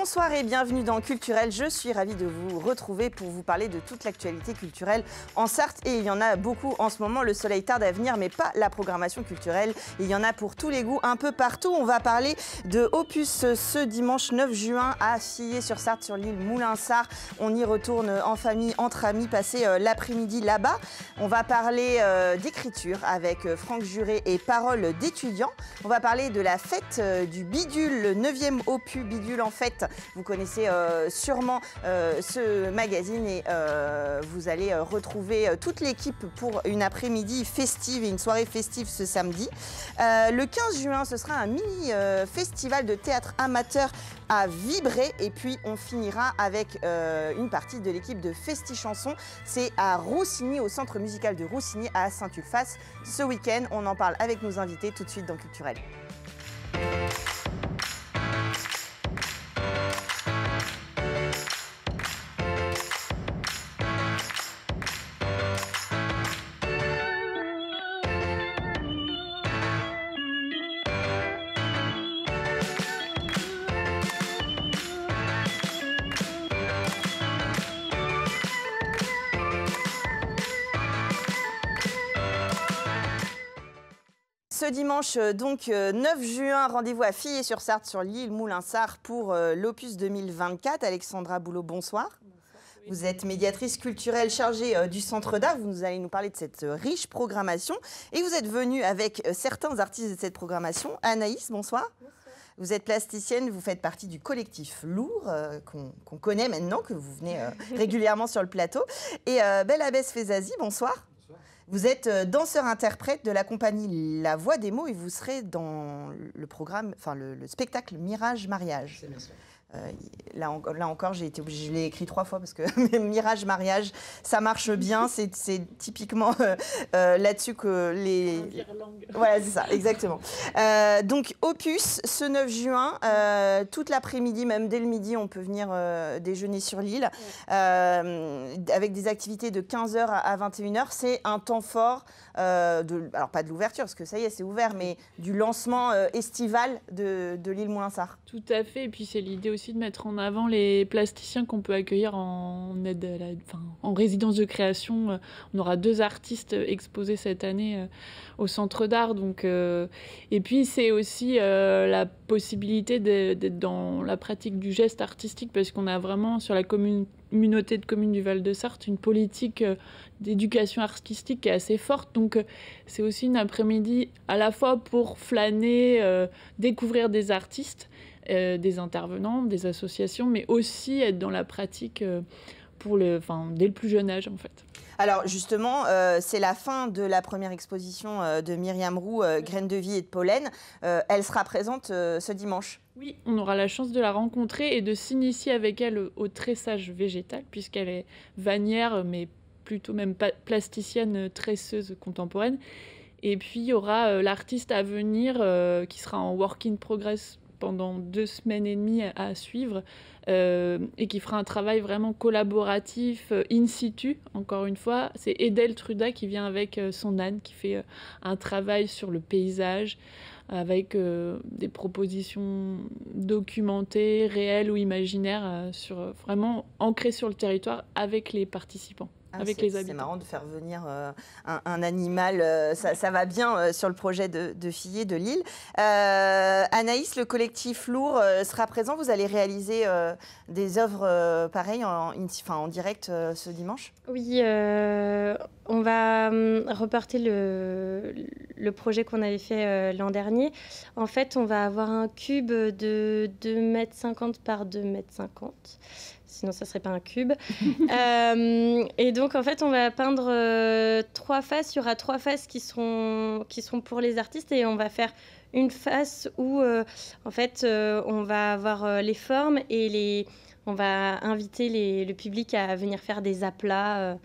Bonsoir et bienvenue dans Culturel. Je suis ravie de vous retrouver pour vous parler de toute l'actualité culturelle en Sarthe. Et il y en a beaucoup en ce moment. Le soleil tarde à venir, mais pas la programmation culturelle. Il y en a pour tous les goûts, un peu partout. On va parler de Opus ce dimanche 9 juin à Fillé-sur-Sarthe, sur l'île Moulinsart. On y retourne en famille, entre amis, passer l'après-midi là-bas. On va parler d'écriture avec Franck Juré et Paroles d'étudiants. On va parler de la fête du Bidule, le 9e Opus Bidule en fait. Vous connaissez sûrement ce magazine et vous allez retrouver toute l'équipe pour une après-midi festive et une soirée festive ce samedi. Le 15 juin, ce sera un mini festival de théâtre amateur à Vibrer et puis on finira avec une partie de l'équipe de Festi Chanson. C'est à Roussigny, au centre musical de Roussigny à Saint-Ulphace ce week-end. On en parle avec nos invités tout de suite dans Culturel. Ce dimanche, donc 9 juin, rendez-vous à Fillé-sur-Sarthe, sur l'île Moulinsart pour l'Opus 2024. Alexandra Boulot, bonsoir. Vous êtes médiatrice culturelle chargée du Centre d'Art. Vous allez nous parler de cette riche programmation. Et vous êtes venue avec certains artistes de cette programmation. Anaïs, bonsoir. Bonsoir. Vous êtes plasticienne, vous faites partie du collectif Lourd, qu'on connaît maintenant, que vous venez régulièrement sur le plateau. Et Belabès Fezazi, bonsoir. Vous êtes danseur-interprète de la compagnie La Voix des Mots et vous serez dans le programme, enfin le spectacle Mirage Mariage. C'est bien sûr. Là encore, je l'ai écrit 3 fois parce que Mirage Mariage, ça marche bien. C'est typiquement là-dessus que les... Voilà, c'est ça, exactement. Donc, Opus, ce 9 juin, toute l'après-midi, même dès le midi, on peut venir déjeuner sur l'île avec des activités de 15h à 21h. C'est un temps fort, alors pas de l'ouverture, parce que ça y est, c'est ouvert, mais du lancement estival de l'île Moulinsart. Tout à fait, et puis c'est l'idée aussi de mettre en avant les plasticiens qu'on peut accueillir en aide en résidence de création. On aura 2 artistes exposés cette année au Centre d'Art. Et puis c'est aussi la possibilité d'être dans la pratique du geste artistique, parce qu'on a vraiment sur la communauté de communes du Val-de-Sarthe une politique d'éducation artistique qui est assez forte. Donc c'est aussi une après-midi à la fois pour flâner, découvrir des artistes, des intervenants, des associations, mais aussi être dans la pratique dès le plus jeune âge en fait. Alors justement, c'est la fin de la première exposition de Myriam Roux, Graines de vie et de pollen. Elle sera présente ce dimanche. Oui, on aura la chance de la rencontrer et de s'initier avec elle au tressage végétal, puisqu'elle est vannière, mais plutôt même plasticienne, tresseuse contemporaine. Et puis il y aura l'artiste à venir qui sera en work in progress pendant 2 semaines et demie à suivre et qui fera un travail vraiment collaboratif, in situ, encore une fois. C'est Edel Truda qui vient avec son âne, qui fait un travail sur le paysage, avec des propositions documentées, réelles ou imaginaires, vraiment ancrées sur le territoire avec les participants. Avec les habitants. C'est marrant de faire venir un animal, ça va bien sur le projet de Fillé de l'île. Anaïs, le collectif Lourd sera présent. Vous allez réaliser des œuvres pareilles en direct ce dimanche? Oui, on va reporter le projet qu'on avait fait l'an dernier. En fait, on va avoir un cube de 2,50 m par 2,50 m. Sinon, ça ne serait pas un cube. Et donc, en fait, on va peindre 3 faces. Il y aura 3 faces qui seront pour les artistes. Et on va faire une face où, en fait, on va avoir les formes et on va inviter le public à venir faire des aplats.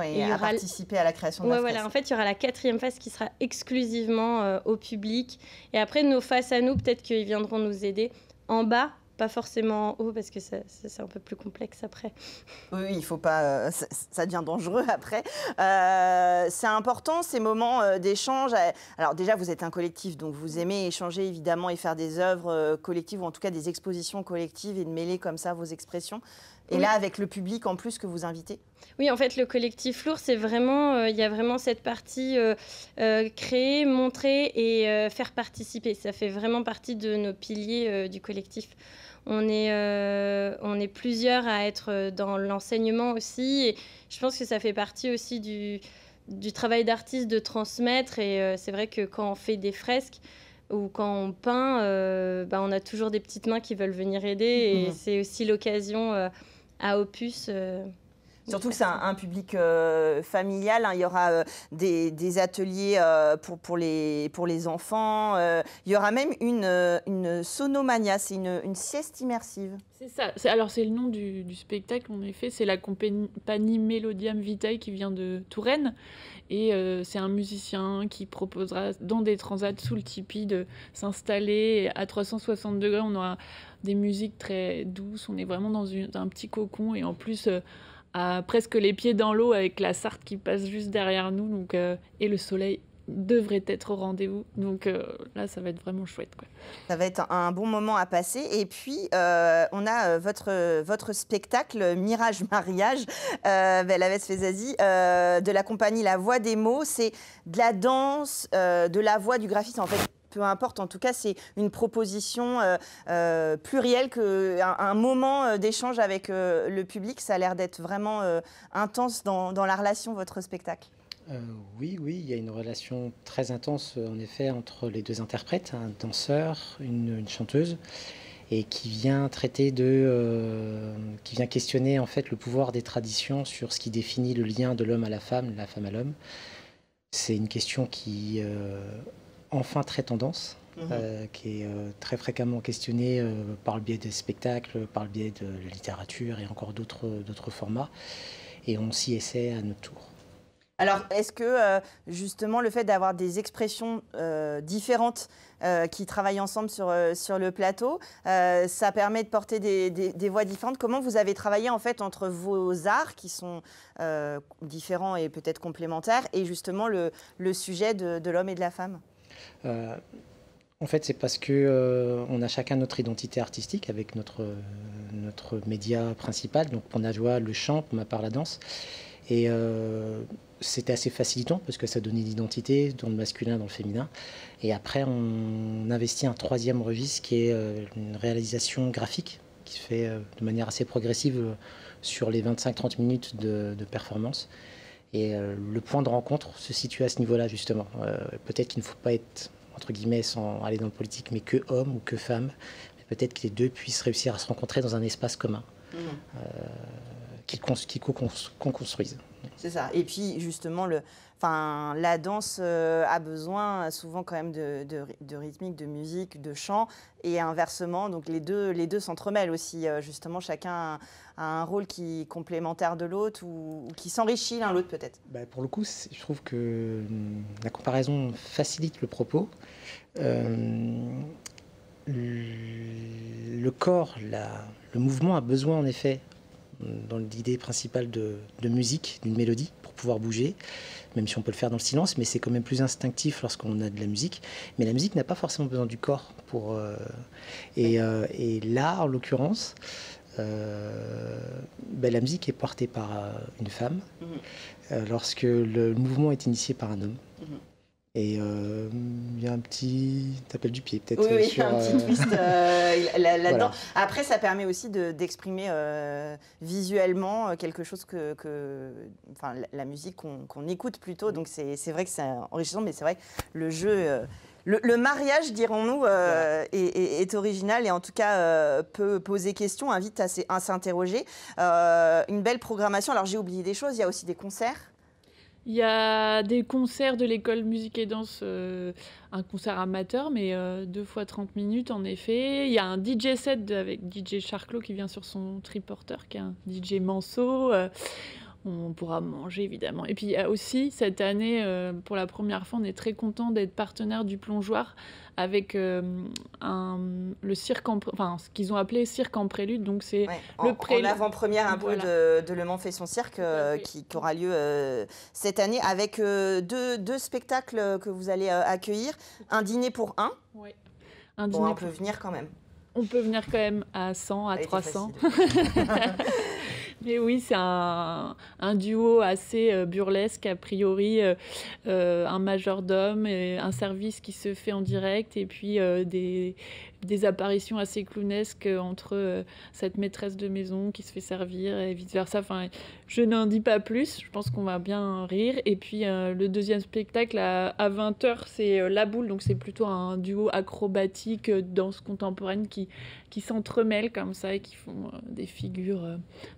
Et à participer à la création de la fresque. Voilà. En fait, il y aura la 4e face qui sera exclusivement au public. Et après, nos faces à nous, peut-être qu'ils viendront nous aider. En bas, pas forcément haut parce que c'est un peu plus complexe après. Oui, il ne faut pas, ça devient dangereux après. C'est important ces moments d'échange. Alors déjà, vous êtes un collectif, donc vous aimez échanger évidemment et faire des œuvres collectives ou en tout cas des expositions collectives et de mêler comme ça vos expressions. Et oui. Là, avec le public en plus que vous invitez. Oui, en fait, le collectif Lourd, c'est vraiment, il y a vraiment cette partie créer, montrer et faire participer. Ça fait vraiment partie de nos piliers du collectif. On est plusieurs à être dans l'enseignement aussi. Et je pense que ça fait partie aussi du travail d'artiste de transmettre. Et c'est vrai que quand on fait des fresques ou quand on peint, on a toujours des petites mains qui veulent venir aider. Et c'est aussi l'occasion à Opus. Surtout que c'est un public familial, hein. Il y aura des ateliers pour les enfants. Il y aura même une sonomania, c'est une sieste immersive. C'est ça. Alors c'est le nom du spectacle, en effet. C'est la compagnie Mélodiam Vitae qui vient de Touraine. Et c'est un musicien qui proposera dans des transats sous le tipi de s'installer à 360 degrés. On aura des musiques très douces. On est vraiment dans un petit cocon. Et en plus... à presque les pieds dans l'eau avec la Sarthe qui passe juste derrière nous donc, et le soleil devrait être au rendez-vous. Donc là, ça va être vraiment chouette, quoi. Ça va être un bon moment à passer. Et puis, on a votre spectacle Mirage Mariage, Bellavès Fezazi, de la compagnie La Voix des mots. C'est de la danse, de la voix, du graphisme, en fait. Peu importe, en tout cas, c'est une proposition plurielle, un moment d'échange avec le public. Ça a l'air d'être vraiment intense dans la relation, votre spectacle. Oui, il y a une relation très intense, en effet, entre les deux interprètes, un danseur, une chanteuse, et qui vient traiter qui vient questionner en fait le pouvoir des traditions sur ce qui définit le lien de l'homme à la femme à l'homme. C'est une question qui enfin très tendance, qui est très fréquemment questionnée par le biais des spectacles, par le biais de la littérature et encore d'autres formats. Et on s'y essaie à notre tour. Alors, est-ce que justement le fait d'avoir des expressions différentes qui travaillent ensemble sur le plateau, ça permet de porter des voix différentes? Comment vous avez travaillé en fait entre vos arts qui sont différents et peut-être complémentaires et justement le sujet de l'homme et de la femme? En fait, c'est parce que on a chacun notre identité artistique avec notre média principal. Donc, pour Najwa, le chant, pour ma part, la danse. Et c'était assez facilitant parce que ça donnait l'identité dans le masculin, dans le féminin. Et après, on investit un troisième registre qui est une réalisation graphique qui se fait de manière assez progressive sur les 25-30 minutes de performance. Et le point de rencontre se situe à ce niveau-là, justement. Peut-être qu'il ne faut pas être, entre guillemets, sans aller dans le politique, mais que homme ou que femme. Peut-être que les deux puissent réussir à se rencontrer dans un espace commun. Qu'ils co-construisent. C'est ça. Et puis, justement, la danse a besoin souvent quand même de rythmique, de musique, de chant, et inversement. Donc, les deux s'entremêlent aussi. Justement, chacun a un rôle qui est complémentaire de l'autre ou qui s'enrichit l'un l'autre, peut-être. Pour le coup, je trouve que la comparaison facilite le propos. Le corps, le mouvement a besoin, en effet, dans l'idée principale de musique, d'une mélodie, pour pouvoir bouger, même si on peut le faire dans le silence, mais c'est quand même plus instinctif lorsqu'on a de la musique. Mais la musique n'a pas forcément besoin du corps. Et là, en l'occurrence, la musique est portée par une femme, lorsque le mouvement est initié par un homme. Et il y a un petit appel du pied, peut-être. Oui, un petit twist là-dedans. Voilà. Après, ça permet aussi d'exprimer visuellement quelque chose la musique qu'on écoute plutôt. Donc, c'est vrai que c'est enrichissant, mais c'est vrai que le jeu... Le mariage, dirons-nous, est original et en tout cas peut poser question, invite à s'interroger. Une belle programmation. Alors, j'ai oublié des choses. Il y a aussi des concerts. Il y a des concerts de l'école musique et danse, un concert amateur, mais 2 fois 30 minutes en effet. Il y a un DJ set avec DJ Charclot qui vient sur son triporteur, qui est un DJ manceau. On pourra manger, évidemment. Et puis aussi, cette année, pour la première fois, on est très content d'être partenaire du Plongeoir avec le cirque, enfin, ce qu'ils ont appelé cirque en prélude. Donc c'est en avant-première un peu de Le Mans fait son cirque qui aura lieu cette année avec deux spectacles que vous allez accueillir. Un dîner pour un. Ouais. On peut venir quand même. On peut venir quand même à 100, à 300. Mais oui, c'est un duo assez burlesque, a priori, un majordome, un service qui se fait en direct, et puis des apparitions assez clownesques entre cette maîtresse de maison qui se fait servir et vice-versa. Enfin, je n'en dis pas plus, je pense qu'on va bien rire. Et puis le deuxième spectacle à 20h, c'est La Boule, donc c'est plutôt un duo acrobatique, danse contemporaine qui s'entremêlent comme ça et qui font des figures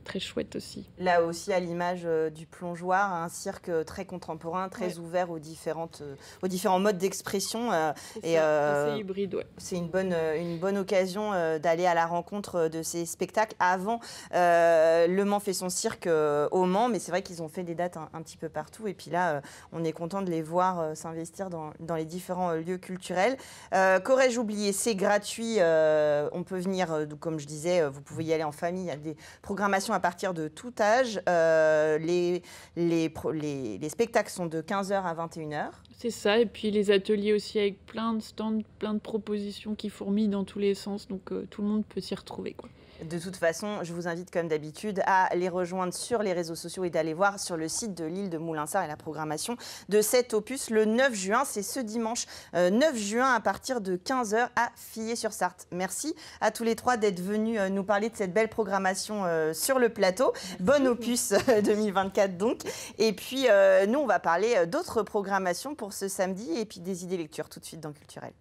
très chouettes aussi. Là aussi, à l'image du Plongeoir, un cirque très contemporain, très ouvert aux différents modes d'expression. C'est assez hybride, ouais. C'est une bonne occasion d'aller à la rencontre de ces spectacles avant Le Mans fait son cirque au Mans, mais c'est vrai qu'ils ont fait des dates un petit peu partout. Et puis là, on est content de les voir s'investir dans les différents lieux culturels. Qu'aurais-je oublié? C'est gratuit, on peut venir, comme je disais, vous pouvez y aller en famille, il y a des programmations à partir de tout âge. Les spectacles sont de 15h à 21h. C'est ça, et puis les ateliers aussi avec plein de stands, plein de propositions qui fourmillent dans tous les sens, donc tout le monde peut s'y retrouver, quoi. De toute façon, je vous invite comme d'habitude à les rejoindre sur les réseaux sociaux et d'aller voir sur le site de l'île de Moulinsart et la programmation de cet opus le 9 juin. C'est ce dimanche 9 juin à partir de 15h à Filliez-sur-Sarthe. Merci à tous les trois d'être venus nous parler de cette belle programmation sur le plateau. Bon opus 2024 donc. Et puis nous, on va parler d'autres programmations pour ce samedi et puis des idées lecture tout de suite dans Culturel.